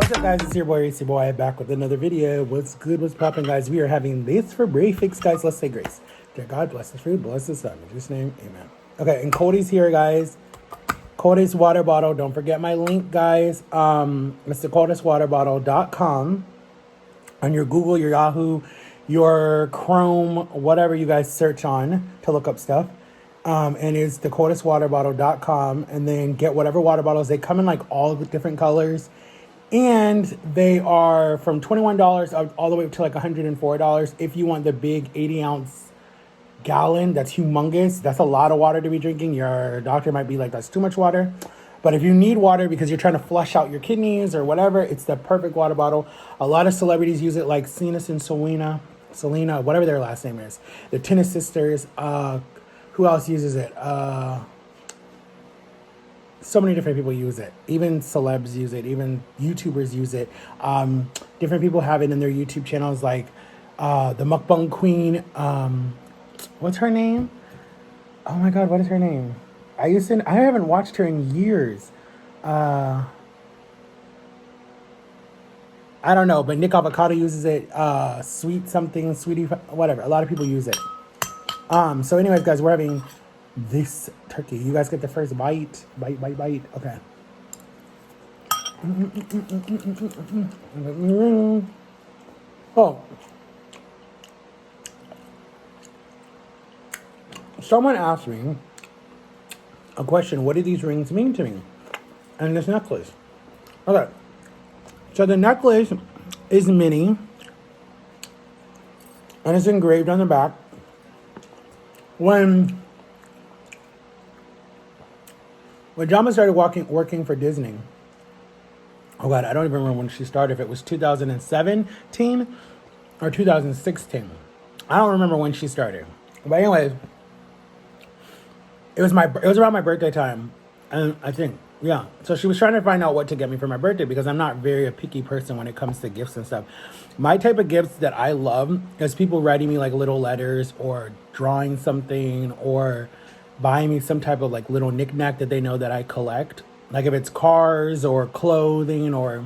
What's up, guys? It's your boy Reesie Boy back with another video. What's good? What's popping, guys? We are having this for breakfast, guys. Let's say grace. Dear God, bless the food, bless the son. In Jesus' name, amen. Okay, and Cody's here, guys. Cody's water bottle. Don't forget my link, guys. It's the coldestwaterbottle.com. On your Google, your Yahoo, your Chrome, whatever you guys search on to look up stuff. And it's the coldestwaterbottle.com. And then get whatever water bottles. They come in like all the different colors. And they are from $21 all the way up to like $104. If you want the big 80-ounce gallon, that's humongous. That's a lot of water to be drinking. Your doctor might be like, that's too much water. But if you need water because you're trying to flush out your kidneys or whatever, it's the perfect water bottle. A lot of celebrities use it, like Cenas and Selena, whatever their last name is. The Tennis Sisters. Who else uses it? So many different people use it. Even celebs use it. Even YouTubers use it. Different people have it in their YouTube channels, like the Mukbang Queen. What's her name? Oh my God, what is her name? I haven't watched her in years. I don't know, but Nick Avocado uses it. Sweetie, whatever. A lot of people use it. So anyways, guys, we're having this turkey. You guys get the first bite. Bite. Okay. Oh. Someone asked me a question. What do these rings mean to me? And this necklace. Okay. So the necklace is mini. And it's engraved on the back. When Jama started working for Disney, oh God, I don't even remember when she started, if it was 2017 or 2016. I don't remember when she started. But anyways, it was around my birthday time, and I think, yeah. So she was trying to find out what to get me for my birthday because I'm not very a picky person when it comes to gifts and stuff. My type of gifts that I love is people writing me like little letters or drawing something or buying me some type of like little knickknack that they know that I collect. Like if it's cars or clothing, or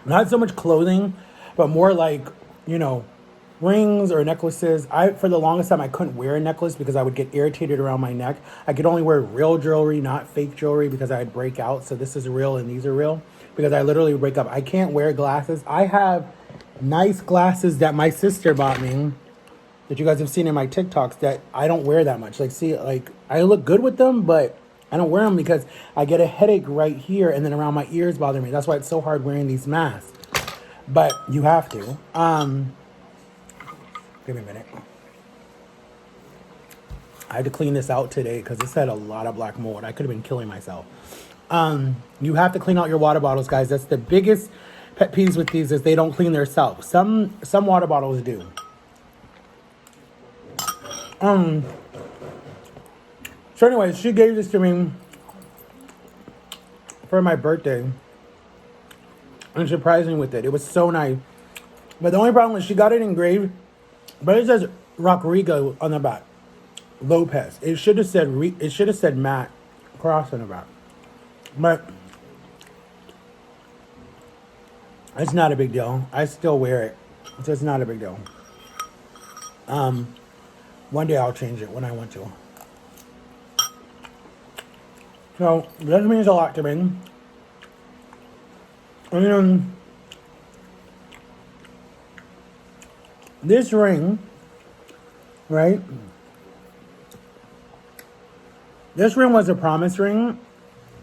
not so much clothing, but more like, rings or necklaces. For the longest time, I couldn't wear a necklace because I would get irritated around my neck. I could only wear real jewelry, not fake jewelry, because I'd break out. So this is real and these are real because I literally break up. I can't wear glasses. I have nice glasses that my sister bought me that you guys have seen in my TikToks that I don't wear that much. I look good with them, but I don't wear them because I get a headache right here and then around my ears bother me. That's why it's so hard wearing these masks. But you have to. Give me a minute. I had to clean this out today because this had a lot of black mold. I could have been killing myself. You have to clean out your water bottles, guys. That's the biggest pet peeves with these is they don't clean themselves. Some water bottles do. So anyways, she gave this to me for my birthday and surprised me with it. It was so nice. But the only problem is she got it engraved, but it says Rodrigo on the back. Lopez. It should have said Matt Cross on the back. But it's not a big deal. I still wear it. So it's not a big deal. One day I'll change it when I want to. So this means a lot to me. And this ring, right? This ring was a promise ring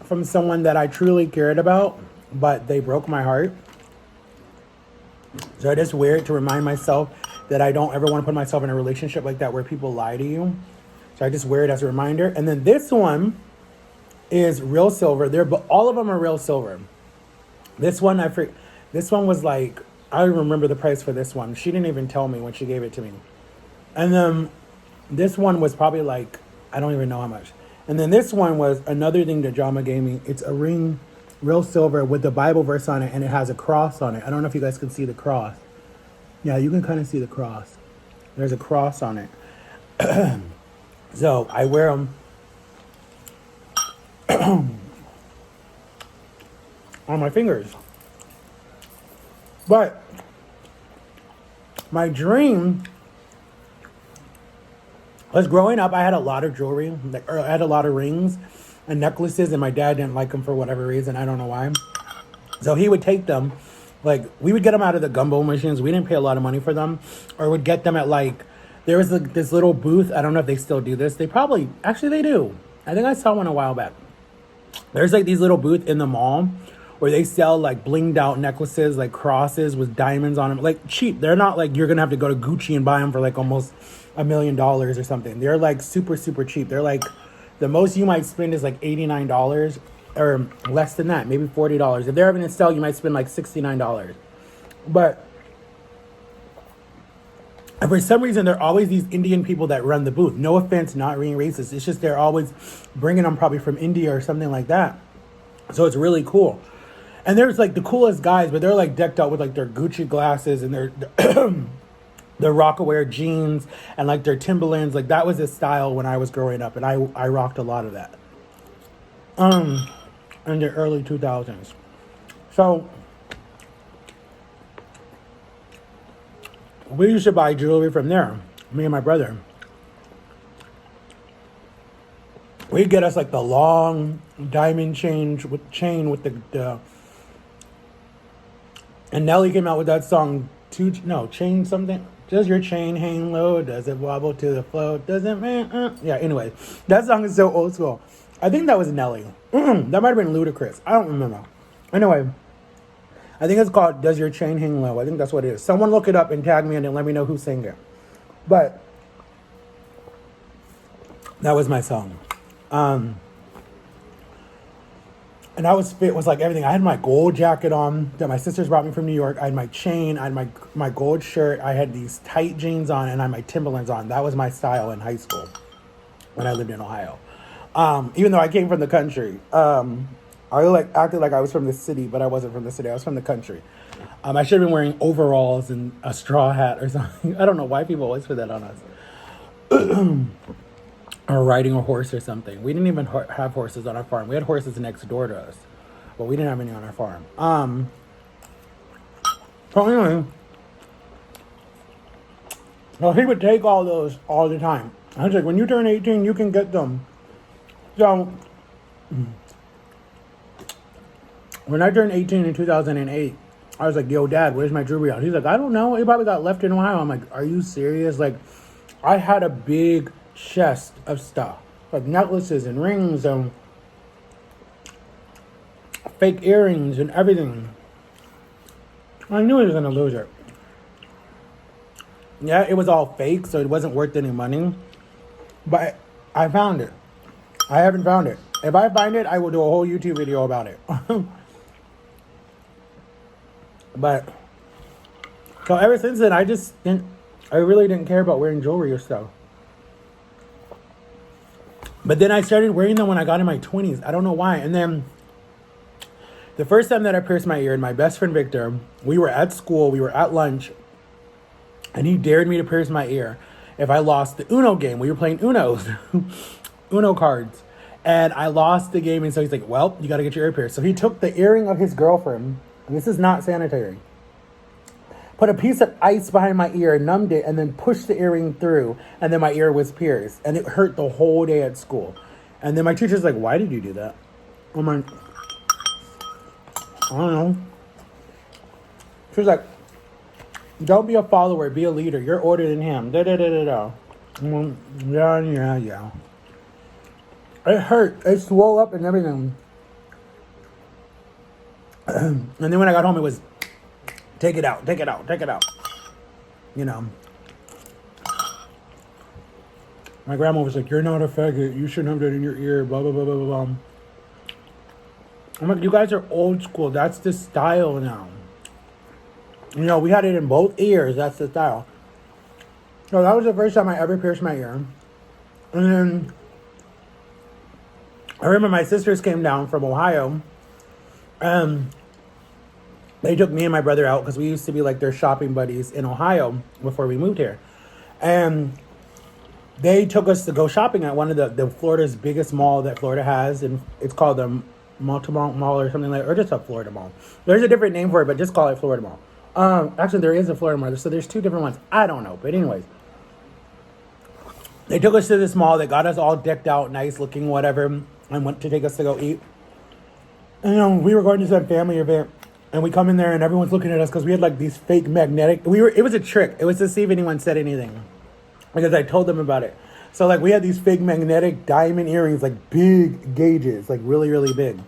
from someone that I truly cared about, but they broke my heart. So I just wear it to remind myself that I don't ever want to put myself in a relationship like that where people lie to you. So I just wear it as a reminder. And then this one is real silver. All of them are real silver. This one, this one was like, I remember the price for this one. She didn't even tell me when she gave it to me. And then this one was probably like, I don't even know how much. And then this one was another thing that Jama gave me. It's a ring, real silver with the Bible verse on it, and it has a cross on it. I don't know if you guys can see the cross. Yeah, you can kind of see the cross. There's a cross on it. So I wear them on my fingers. But my dream was growing up, I had a lot of jewelry, or I had a lot of rings and necklaces, and my dad didn't like them for whatever reason. I don't know why. So he would take them, like, we would get them out of the gumbo machines. We didn't pay a lot of money for them, or would get them at, like, there was this little booth. I don't know if they still do this. They probably, actually they do. I think I saw one a while back. There's like these little booths in the mall where they sell like blinged out necklaces, like crosses with diamonds on them, like cheap. They're not like you're gonna have to go to Gucci and buy them for like almost $1 million or something. They're like super, super cheap. They're like, the most you might spend is like $89 or less than that, maybe $40. If they're having a sale, you might spend like $69. But and for some reason, there are always these Indian people that run the booth. No offense, not being racist. It's just they're always bringing them probably from India or something like that. So it's really cool. And there's like the coolest guys, but they're like decked out with like their Gucci glasses and their their Rockaware jeans and like their Timberlands. Like that was the style when I was growing up, and I rocked a lot of that. In the early 2000s. So we used to buy jewelry from there, me and my brother. We'd get us like the long diamond chain with the and Nelly came out with that song, chain something. Does your chain hang low? Does it wobble to the flow? Does it, man? Yeah, anyway, that song is so old school. I think that was Nelly. That might have been Ludacris. I don't remember. Anyway, I think it's called Does Your Chain Hang Low? I think that's what it is. Someone look it up and tag me and then let me know who sang it. But that was my song. And I was fit, was like everything. I had my gold jacket on that my sisters brought me from New York. I had my chain, I had my gold shirt. I had these tight jeans on, and I had my Timberlands on. That was my style in high school when I lived in Ohio. Even though I came from the country. I like acted like I was from the city, but I wasn't from the city. I was from the country. I should have been wearing overalls and a straw hat or something. I don't know why people always put that on us. Or riding a horse or something. We didn't even have horses on our farm. We had horses next door to us, but we didn't have any on our farm. So anyway, well, he would take all those all the time. I was like, when you turn 18, you can get them. So when I turned 18 in 2008, I was like, yo, Dad, where's my jewelry out? He's like, I don't know. It probably got left in Ohio. I'm like, are you serious? Like, I had a big chest of stuff, like necklaces and rings and fake earrings and everything. I knew he was going to lose it. Yeah, it was all fake, so it wasn't worth any money. But I found it. I haven't found it. If I find it, I will do a whole YouTube video about it. But so ever since then, I really didn't care about wearing jewelry or stuff. But then I started wearing them when I got in my 20s. I don't know why. And then the first time that I pierced my ear, and my best friend Victor, we were at school, we were at lunch, and he dared me to pierce my ear if I lost the Uno game. We were playing Unos, Uno cards. And I lost the game, and so he's like, well, you got to get your ear pierced. So he took the earring of his girlfriend, and this is not sanitary, put a piece of ice behind my ear, numbed it, and then pushed the earring through, and then my ear was pierced. And it hurt the whole day at school. And then my teacher's like, why did you do that? I'm like, I don't know. She was like, don't be a follower, be a leader. You're older than him. Da-da-da-da-da. Yeah. It hurt. It swelled up and everything. And then when I got home, it was, take it out. You know. My grandma was like, you're not a faggot. You shouldn't have that in your ear. Blah, blah, blah, blah, blah. I'm like, you guys are old school. That's the style now. You know, we had it in both ears. That's the style. So that was the first time I ever pierced my ear. And then I remember my sisters came down from Ohio. They took me and my brother out because we used to be like their shopping buddies in Ohio before we moved here. And they took us to go shopping at one of the Florida's biggest mall that Florida has. And it's called the Multimall Mall or something like that. Or just a Florida Mall. There's a different name for it, but just call it Florida Mall. Actually, there is a Florida Mart, so there's two different ones. I don't know, but anyways, they took us to this mall. They got us all decked out, nice looking, whatever, and went to take us to go eat. And we were going to some family event, and we come in there, and everyone's looking at us because we had like these fake magnetic. It was a trick. It was to see if anyone said anything, because I told them about it. So like we had these fake magnetic diamond earrings, like big gauges, like really, really big,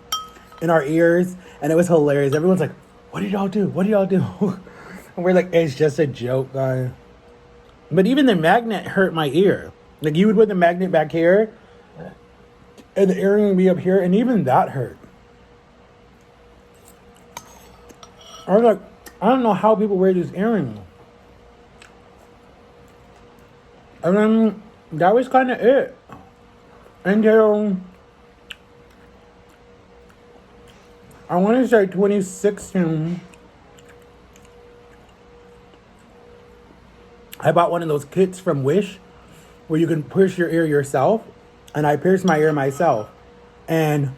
in our ears, and it was hilarious. Everyone's like, "What did y'all do? What did y'all do?" And we're like, "It's just a joke, guy." But even the magnet hurt my ear. Like you would put the magnet back here, and the earring would be up here, and even that hurt. I was like, I don't know how people wear these earrings. And then that was kind of it. Until I want to say 2016, I bought one of those kits from Wish where you can pierce your ear yourself. And I pierced my ear myself. And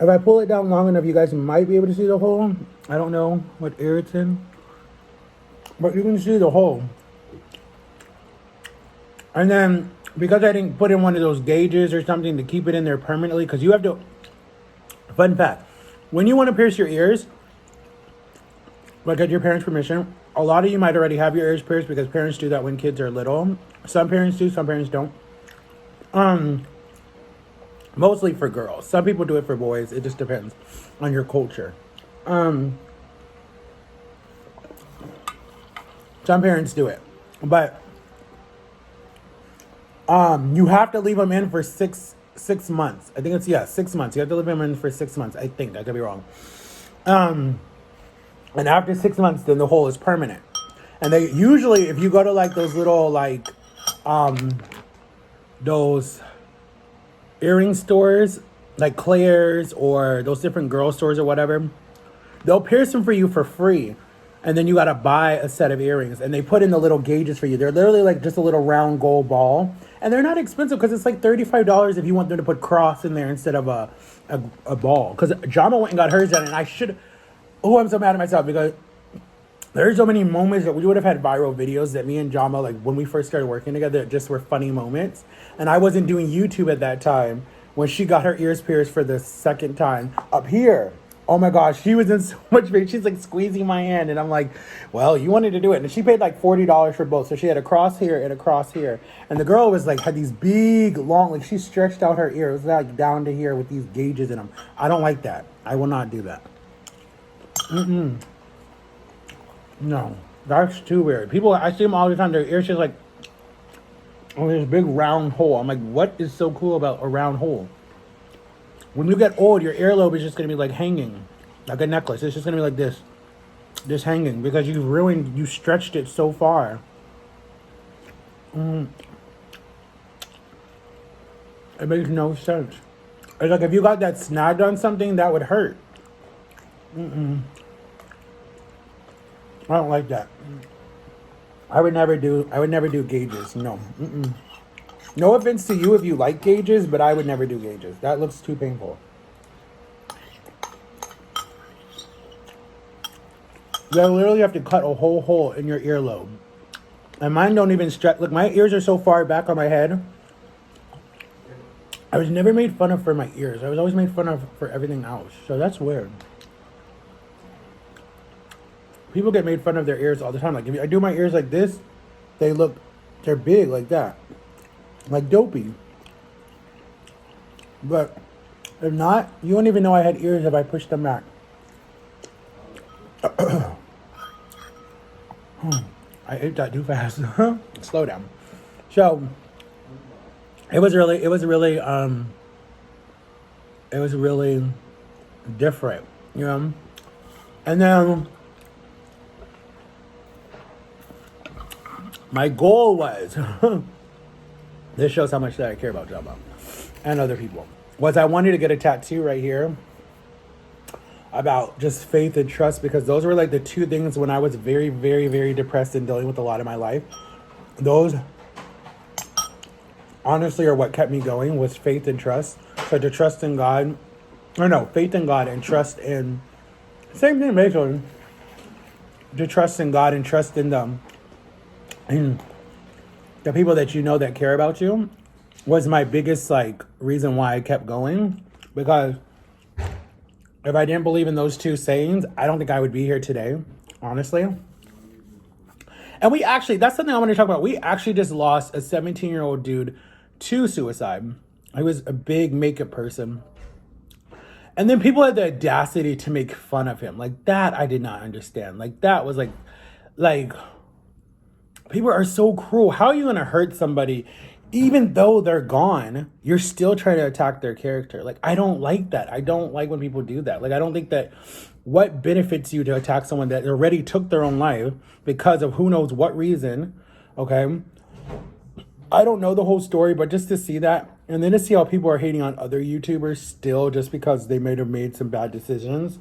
if I pull it down long enough, you guys might be able to see the hole. I don't know what ear it's in, but you can see the hole. And then, because I didn't put in one of those gauges or something to keep it in there permanently, because you have to, fun fact, when you want to pierce your ears, like get your parents' permission, a lot of you might already have your ears pierced because parents do that when kids are little. Some parents do, some parents don't. Mostly for girls. Some people do it for boys. It just depends on your culture. Some parents do it. But you have to leave them in for six months. I think it's 6 months. You have to leave them in for 6 months. I think I could be wrong. And after 6 months, then the hole is permanent. And they usually, if you go to like those little like those earring stores like Claire's or those different girl stores or whatever, they'll pierce them for you for free, and then you got to buy a set of earrings, and they put in the little gauges for you. They're literally like just a little round gold ball, and they're not expensive because it's like $35 if you want them to put cross in there instead of a ball. Because Jama went and got hers done, and I should, I'm so mad at myself because there's so many moments that we would have had viral videos that me and Jama, like when we first started working together, just were funny moments. And I wasn't doing YouTube at that time when she got her ears pierced for the second time up here. Oh my gosh, she was in so much pain. She's like squeezing my hand, and I'm like, well, you wanted to do it. And she paid like $40 for both. So she had a cross here and a cross here. And the girl was like, had these big, long, like she stretched out her ear. It was like down to here with these gauges in them. I don't like that. I will not do that. No, that's too weird. People, I see them all the time. Their ears just like, oh, this big round hole. I'm like, what is so cool about a round hole? When you get old, your earlobe is just going to be like hanging, like a necklace. It's just going to be like this hanging, because you stretched it so far. It makes no sense. It's like if you got that snagged on something, that would hurt. I don't like that. I would never do gauges. No. No offense to you if you like gauges, but I would never do gauges. That looks too painful. You literally have to cut a whole hole in your earlobe. And mine don't even stretch. Look, my ears are so far back on my head. I was never made fun of for my ears. I was always made fun of for everything else. So that's weird. People get made fun of their ears all the time. Like if I do my ears like this, they're big like that. Like dopey. But if not, you won't even know I had ears if I pushed them back. I ate that too fast. Slow down. So it was really different, you know? And then my goal was this shows how much that I care about Jabba and other people. Was I wanted to get a tattoo right here about just faith and trust, because those were like the two things when I was very, very, very depressed and dealing with a lot of my life. Those honestly are what kept me going, was faith and trust. So to trust in God, faith in God and trust in Same thing, basically. To trust in God and trust in them. And the people that you know that care about you was my biggest like reason why I kept going. Because if I didn't believe in those two sayings, I don't think I would be here today, honestly. And we actually, that's something I want to talk about. We actually just lost a 17-year-old dude to suicide. He was a big makeup person. And then people had the audacity to make fun of him. Like, that I did not understand. Like, that was like, people are so cruel. How are you going to hurt somebody even though they're gone? You're still trying to attack their character. Like, I don't like that. I don't like when people do that. Like, I don't think that what benefits you to attack someone that already took their own life because of who knows what reason, okay? I don't know the whole story, but just to see that, and then to see how people are hating on other YouTubers still just because they might have made some bad decisions,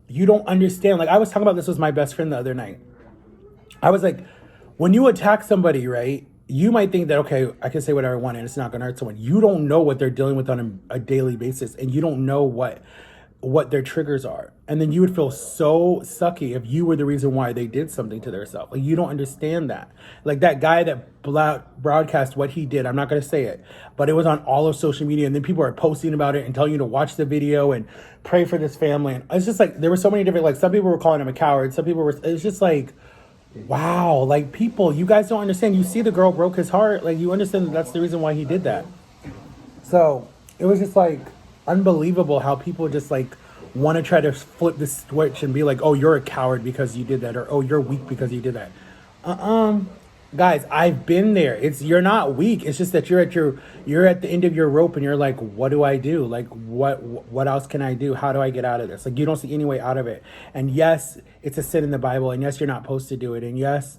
you don't understand. Like, I was talking about this with my best friend the other night. I was like, when you attack somebody, right, you might think that, okay, I can say whatever I want and it's not going to hurt someone. You don't know what they're dealing with on a daily basis, and you don't know what their triggers are. And then you would feel so sucky if you were the reason why they did something to themselves. Like, you don't understand that. Like, that guy that broadcast what he did, I'm not going to say it, but it was on all of social media, and then people are posting about it and telling you to watch the video and pray for this family. And it's just like, there were so many different, like, some people were calling him a coward, some people were, it's just like, wow, like, people, you guys don't understand. You see the girl broke his heart, like, you understand that that's the reason why he did that. So it was just like unbelievable how people just like want to try to flip the switch and be like, oh, you're a coward because you did that, or oh, you're weak because you did that. Guys, I've been there. You're not weak. It's just that you're at the end of your rope and you're like, what do I do? Like, what else can I do? How do I get out of this? Like, you don't see any way out of it. And yes, it's a sin in the Bible, and yes, you're not supposed to do it. And yes,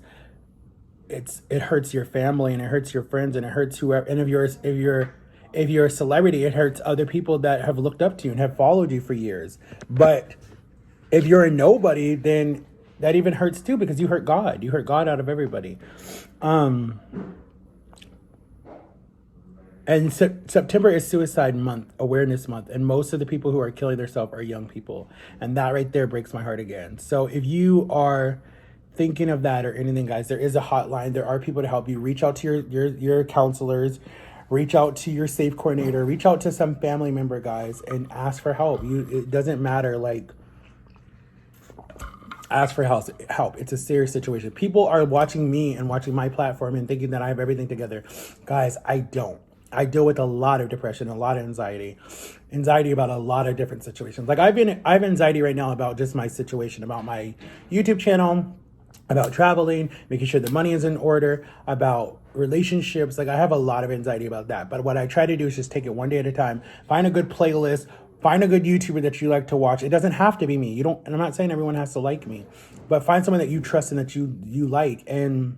it hurts your family and it hurts your friends and it hurts whoever. And if you're a celebrity, it hurts other people that have looked up to you and have followed you for years. But if you're a nobody, then that even hurts too, because you hurt God. You hurt God out of everybody. And September is Suicide Month, Awareness Month, and most of the people who are killing themselves are young people. And that right there breaks my heart again. So if you are thinking of that or anything, guys, there is a hotline. There are people to help you. Reach out to your counselors. Reach out to your safe coordinator. Reach out to some family member, guys, and ask for help. It doesn't matter, like, ask for help. It's a serious situation. People are watching me and watching my platform and thinking that I have everything together. Guys, I don't. I deal with a lot of depression, a lot of anxiety about a lot of different situations. Like, I have anxiety right now about just my situation, about my YouTube channel, about traveling, making sure the money is in order, about relationships. Like, I have a lot of anxiety about that. But what I try to do is just take it one day at a time, find a good playlist, find a good YouTuber that you like to watch. It doesn't have to be me. And I'm not saying everyone has to like me, but find someone that you trust and that you like. And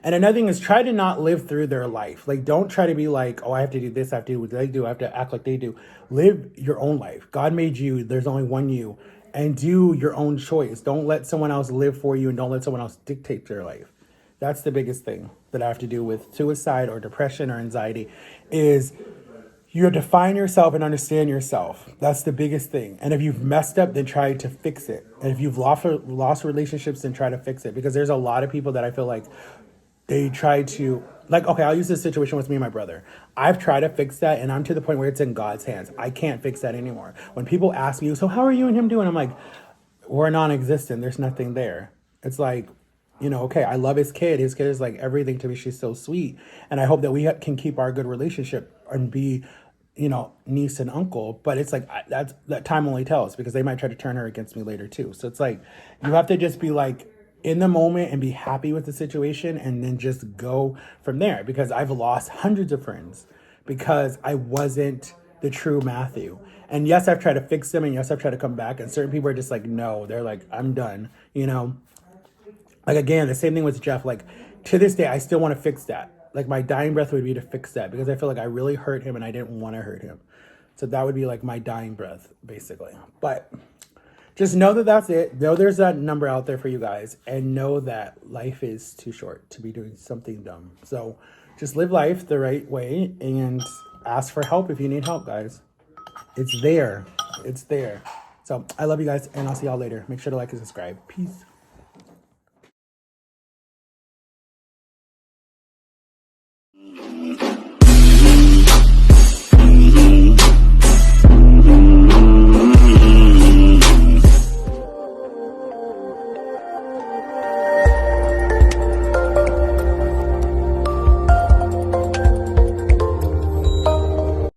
another thing is, try to not live through their life. Like, don't try to be like, oh, I have to do this, I have to do what they do, I have to act like they do. Live your own life. God made you. There's only one you. And do your own choice. Don't let someone else live for you, and don't let someone else dictate your life. That's the biggest thing that I have to do with suicide or depression or anxiety, is you have to find yourself and understand yourself. That's the biggest thing. And if you've messed up, then try to fix it. And if you've lost relationships, then try to fix it. Because there's a lot of people that I feel like they try to, like, okay, I'll use this situation with me and my brother. I've tried to fix that, and I'm to the point where it's in God's hands. I can't fix that anymore. When people ask me, so how are you and him doing? I'm like, we're non-existent. There's nothing there. It's like, okay, I love his kid. His kid is like everything to me. She's so sweet. And I hope that we can keep our good relationship and be, niece and uncle. But it's like, that time only tells, because they might try to turn her against me later too. So it's like, you have to just be like, in the moment and be happy with the situation, and then just go from there. Because I've lost hundreds of friends because I wasn't the true Matthew. And yes, I've tried to fix them, and yes, I've tried to come back, and certain people are just like, no, they're like, I'm done, Like, again, the same thing with Jeff. Like, to this day, I still want to fix that. Like, my dying breath would be to fix that, because I feel like I really hurt him and I didn't want to hurt him. So that would be like my dying breath, basically. But just know that that's it. Know there's that number out there for you guys, and know that life is too short to be doing something dumb. So just live life the right way and ask for help if you need help, guys. It's there. It's there. So I love you guys, and I'll see y'all later. Make sure to like and subscribe. Peace.